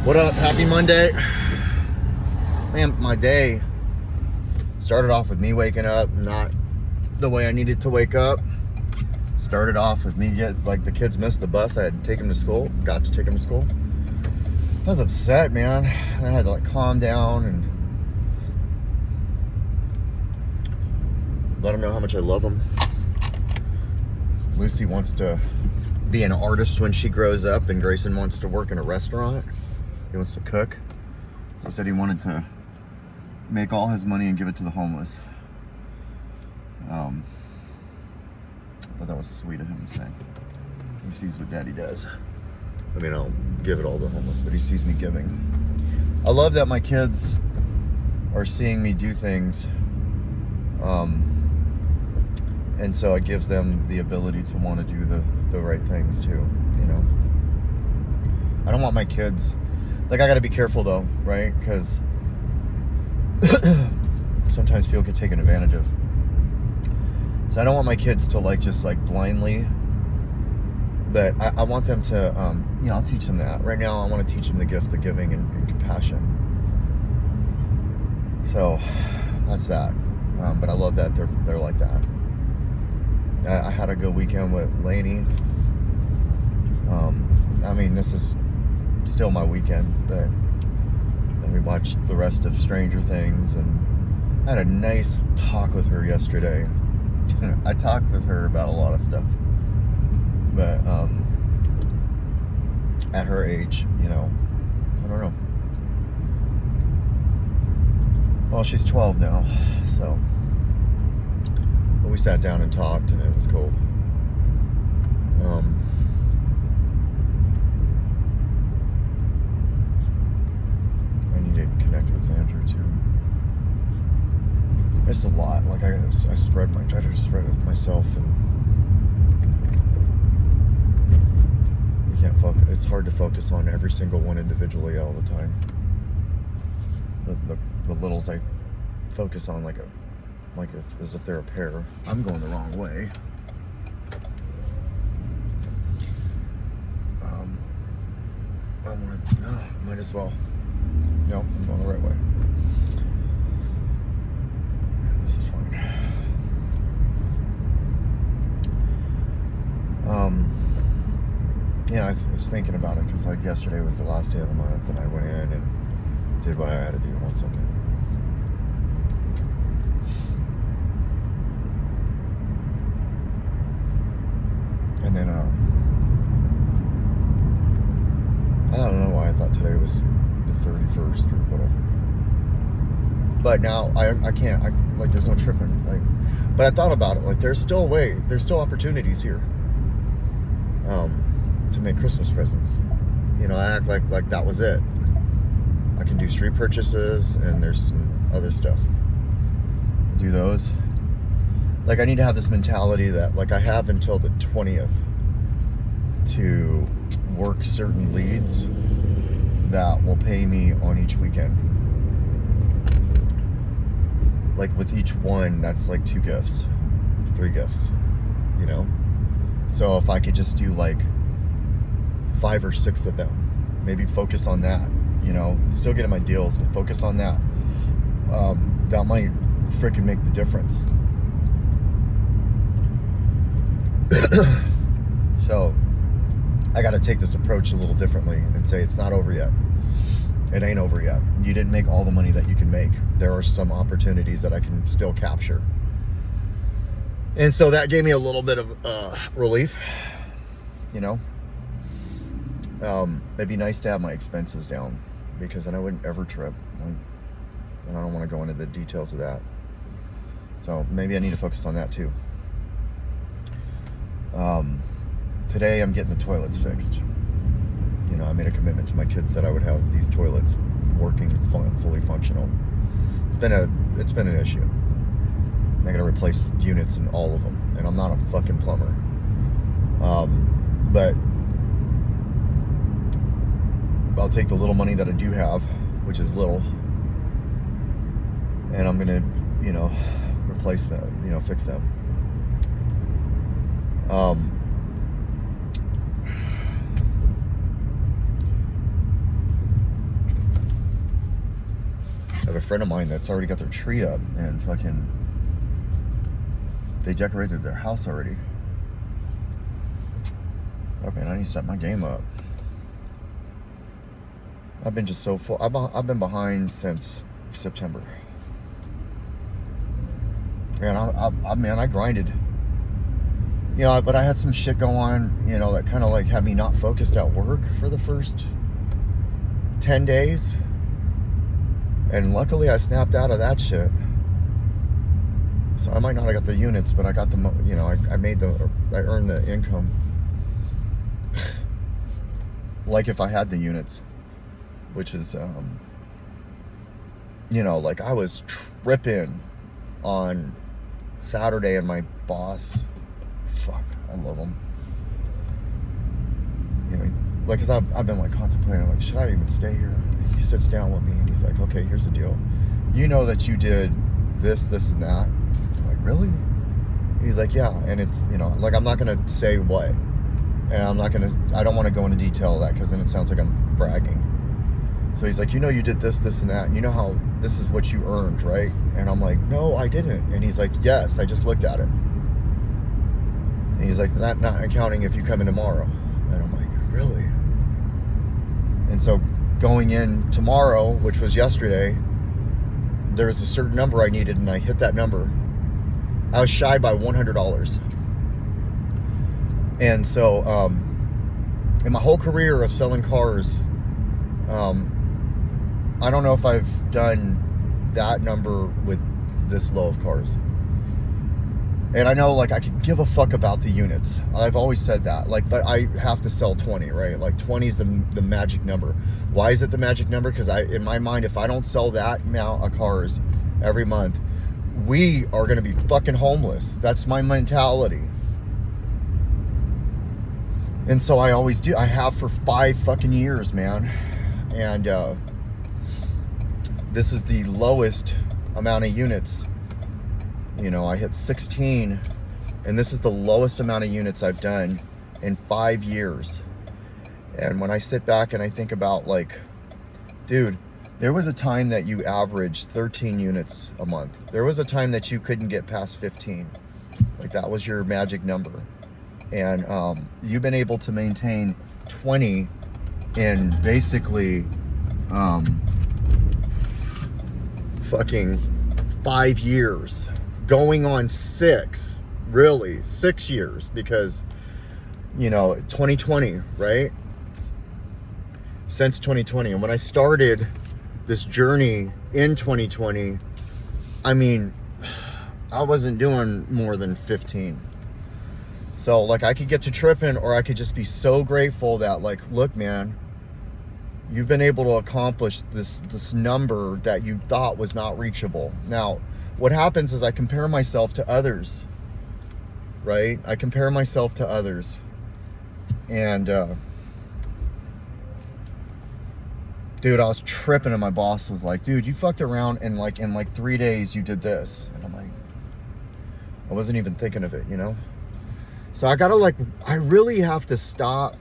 What up? Happy Monday. Man, my day started off with me waking up not the way I needed to wake up. Started off with me the kids missed the bus. I had to take them to school. Got to take them to school. I was upset, man. I had to calm down and let them know how much I love them. Lucy wants to be an artist when she grows up, and Grayson wants to work in a restaurant. He wants to cook. He said he wanted to make all his money and give it to the homeless. I thought that was sweet of him to say. He sees what Daddy does. I mean, I'll give it all to the homeless, but he sees me giving. I love that my kids are seeing me do things, and so it gives them the ability to want to do the right things too, you know. I don't want my kids, I gotta be careful though, right? Because sometimes people get taken advantage of. So I don't want my kids to just blindly, but I want them to, I'll teach them that. Right now I want to teach them the gift of giving and compassion. So that's that. But I love that they're like that. I had a good weekend with Lainey. This is still my weekend, but then we watched the rest of Stranger Things, and I had a nice talk with her yesterday. I talked with her about a lot of stuff, but at her age, I don't know. Well, she's 12 now, so. But we sat down and talked, and it was cool. I need to connect with Andrew too. It's a lot. I try to spread it myself, and you can't focus. It's hard to focus on every single one individually all the time. The littles I focus on as if they're a pair. I'm going the wrong way. Might as well. No, I'm going the right way. This is fine. I was thinking about it because yesterday was the last day of the month, and I went in and did what I had to do. 1 second. And then I don't know why I thought today was the 31st or whatever. But now I can't. There's no tripping. But I thought about it. There's still a way. There's still opportunities here. To make Christmas presents. I act like that was it. I can do street purchases, and there's some other stuff. Do those. I need to have this mentality that I have until the 20th to work certain leads that will pay me on each weekend. With each one, that's 2 gifts, 3 gifts, So if I could just do 5 or 6 of them, maybe focus on that, still getting my deals, but focus on that. That might freaking make the difference. So I got to take this approach a little differently and say it's not over yet. It ain't over yet. You didn't make all the money that you can make. There are some opportunities that I can still capture. And so that gave me a little bit of relief. It'd be nice to have my expenses down, because then I wouldn't ever trip. And I don't want to go into the details of that. So maybe I need to focus on that too. Today I'm getting the toilets fixed. I made a commitment to my kids that I would have these toilets working fully functional. It's been an issue. I gotta replace units in all of them, and I'm not a fucking plumber. But I'll take the little money that I do have, which is little, and I'm gonna, replace them, fix them. I have a friend of mine that's already got their tree up and fucking, they decorated their house already. Okay, I need to set my game up. I've been just so full. I've been behind since September. And I grinded. You know, but I had some shit go on, you know, that kind of like had me not focused at work for the first 10 days. And luckily I snapped out of that shit. So I might not have got the units, but I got the, you know, I earned the income. Like if I had the units, which is, you know, like I was tripping on Saturday and my boss, fuck, I love him. You know, like, cause I've been like contemplating, like, should I even stay here? He sits down with me and he's like, okay, here's the deal. You know that you did this, this, and that. I'm like, really? He's like, yeah. And it's, you know, like, I'm not going to say what. And I don't want to go into detail of that because then it sounds like I'm bragging. So he's like, you know, you did this, this, and that. And you know how this is what you earned, right? And I'm like, no, I didn't. And he's like, yes, I just looked at it. And he's like, not accounting if you come in tomorrow. And I'm like, really? And so going in tomorrow, which was yesterday, there was a certain number I needed and I hit that number. I was shy by $100. And so in my whole career of selling cars, I don't know if I've done that number with this low of cars. And I know, like, I could give a fuck about the units. I've always said that. Like, but I have to sell 20, right? Like, 20 is the magic number. Why is it the magic number? Because in my mind, if I don't sell that amount of cars every month, we are going to be fucking homeless. That's my mentality. And so I always do. I have for 5 fucking years, man. And this is the lowest amount of units. You know, I hit 16, and this is the lowest amount of units I've done in 5 years. And when I sit back and I think about, like, dude, there was a time that you averaged 13 units a month. There was a time that you couldn't get past 15. Like, that was your magic number. And you've been able to maintain 20 in basically fucking 5 years. Going on 6, really 6 years, because, you know, 2020, right? Since 2020. And when I started this journey in 2020, I mean, I wasn't doing more than 15. So, like, I could get to tripping, or I could just be so grateful that, like, look, man, you've been able to accomplish this number that you thought was not reachable. Now, what happens is I compare myself to others, right? I compare myself to others. And, dude, I was tripping, and my boss was like, dude, you fucked around and, like, in like 3 days you did this. And I'm like, I wasn't even thinking of it, you know? So I gotta, like, I really have to stop.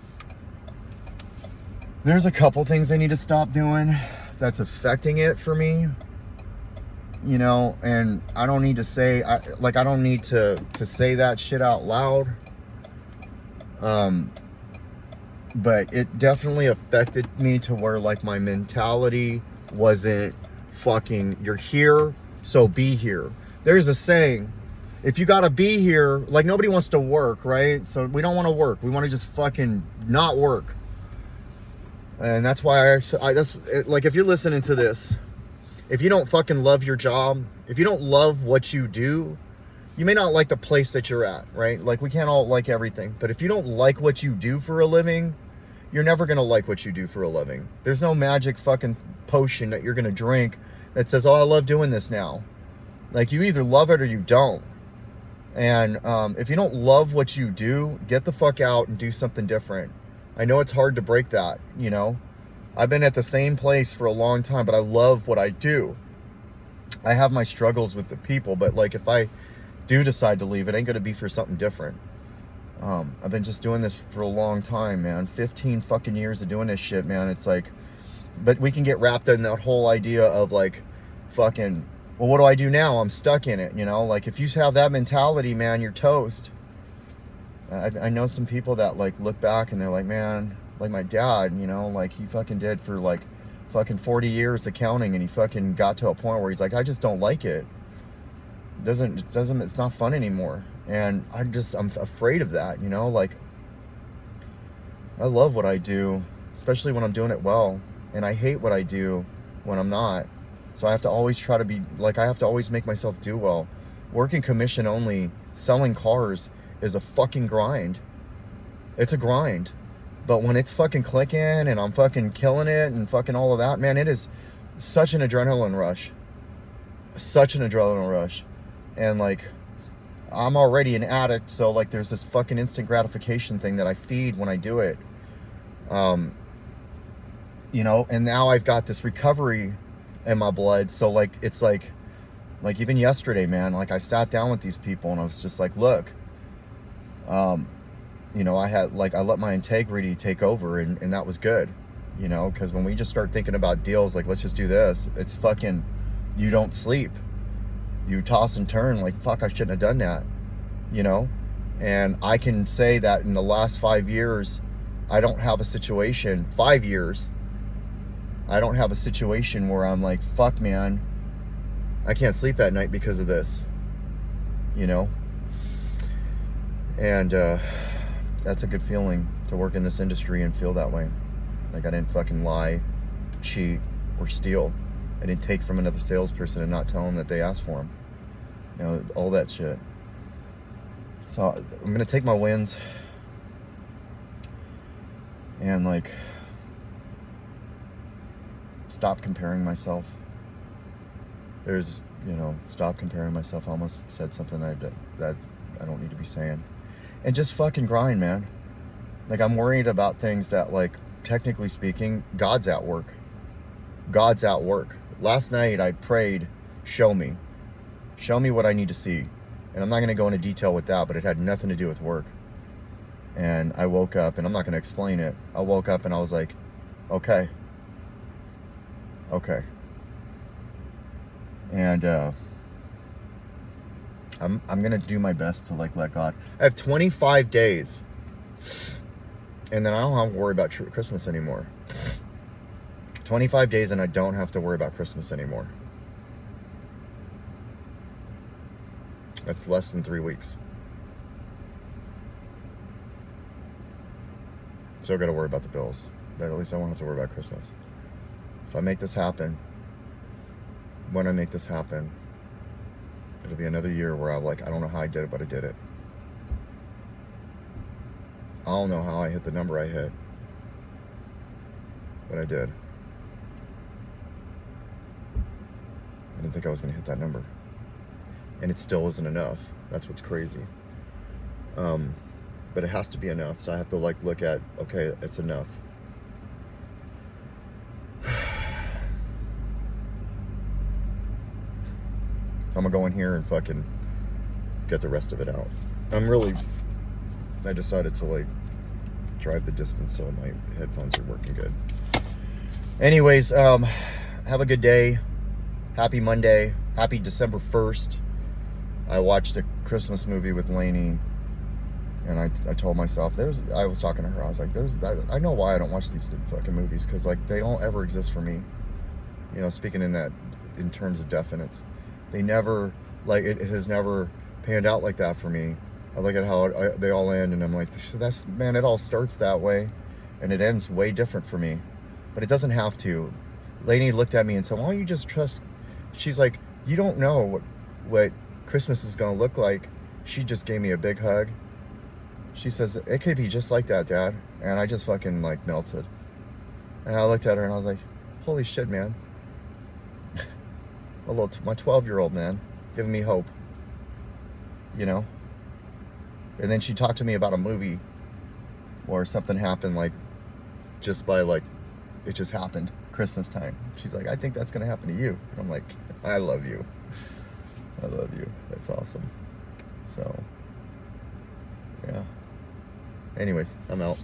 There's a couple things I need to stop doing that's affecting it for me. You know, and I don't need to say, I don't need to say that shit out loud. But it definitely affected me to where, like, my mentality wasn't fucking, you're here, so be here. There's a saying, if you gotta be here, like, nobody wants to work, right? So we don't want to work. We want to just fucking not work. And that's why that's, like, if you're listening to this, if you don't fucking love your job, if you don't love what you do, you may not like the place that you're at, right? Like, we can't all like everything. But if you don't like what you do for a living, you're never going to like what you do for a living. There's no magic fucking potion that you're going to drink that says, oh, I love doing this now. Like, you either love it or you don't. And if you don't love what you do, get the fuck out and do something different. I know it's hard to break that, you know? I've been at the same place for a long time, but I love what I do. I have my struggles with the people, but, like, if I do decide to leave, it ain't going to be for something different. I've been just doing this for a long time, man. 15 fucking years of doing this shit, man. It's like, but we can get wrapped in that whole idea of, like, fucking, well, what do I do now? I'm stuck in it, you know? Like, if you have that mentality, man, you're toast. I know some people that, like, look back and they're like, man, like my dad, you know, like, he fucking did for, like, fucking 40 years accounting, and he fucking got to a point where he's like, I just don't like it. It's not fun anymore. And I'm afraid of that, you know? Like, I love what I do, especially when I'm doing it well, and I hate what I do when I'm not. So I have to always try to be, like, I have to always make myself do well. Working commission only, selling cars is a fucking grind. It's a grind. But when it's fucking clicking and I'm fucking killing it and fucking all of that, man, it is such an adrenaline rush. Such an adrenaline rush. And, like, I'm already an addict, so, like, there's this fucking instant gratification thing that I feed when I do it. You know, and now I've got this recovery in my blood, so, like, it's like even yesterday, man, like, I sat down with these people and I was just like, look, you know, I let my integrity take over, and that was good, you know, because when we just start thinking about deals, like, let's just do this, it's fucking, you don't sleep. You toss and turn, like, fuck, I shouldn't have done that, you know? And I can say that in the last 5 years, I don't have a situation, 5 years, I don't have a situation where I'm like, fuck, man, I can't sleep at night because of this, you know? And that's a good feeling, to work in this industry and feel that way. Like, I didn't fucking lie, cheat, or steal. I didn't take from another salesperson and not tell them that they asked for them. You know, all that shit. So I'm gonna take my wins and, like, stop comparing myself. There's, you know, stop comparing myself. I almost said something that I don't need to be saying. And just fucking grind, man. Like, I'm worried about things that, like, technically speaking, God's at work. God's at work. Last night I prayed, show me what I need to see. And I'm not going to go into detail with that, but it had nothing to do with work. And I woke up, and I'm not going to explain it. I woke up and I was like, okay. And I'm going to do my best to, like, let God. I have 25 days. And then I don't have to worry about Christmas anymore. 25 days and I don't have to worry about Christmas anymore. That's less than 3 weeks. Still got to worry about the bills, but at least I won't have to worry about Christmas. If I make this happen, when I make this happen, it'll be another year where I don't know how I did it, but I did it. I don't know how I hit the number I hit, but I did. I didn't think I was going to hit that number. And it still isn't enough. That's what's crazy. But it has to be enough. So I have to, like, look at, okay, it's enough. So I'm going to go in here and fucking get the rest of it out. I decided to, like, drive the distance so my headphones are working good. Anyways, have a good day. Happy Monday. Happy December 1st. I watched a Christmas movie with Lainey, and I told myself, I was talking to her, I was like, I know why I don't watch these fucking movies, because, like, they don't ever exist for me. You know, speaking in terms of definites. They never, like, it has never panned out like that for me. I look at how they all end, and I'm like, man, it all starts that way, and it ends way different for me. But it doesn't have to. Lainey looked at me and said, why don't you just trust? She's like, you don't know what Christmas is going to look like. She just gave me a big hug. She says, it could be just like that, Dad. And I just fucking, like, melted. And I looked at her and I was like, holy shit, man. My 12-year-old, man, giving me hope. You know? And then she talked to me about a movie where something happened, like, just by, like, it just happened Christmas time. She's like, I think that's going to happen to you. And I'm like, I love you. I love you. That's awesome. So, yeah. Anyways, I'm out.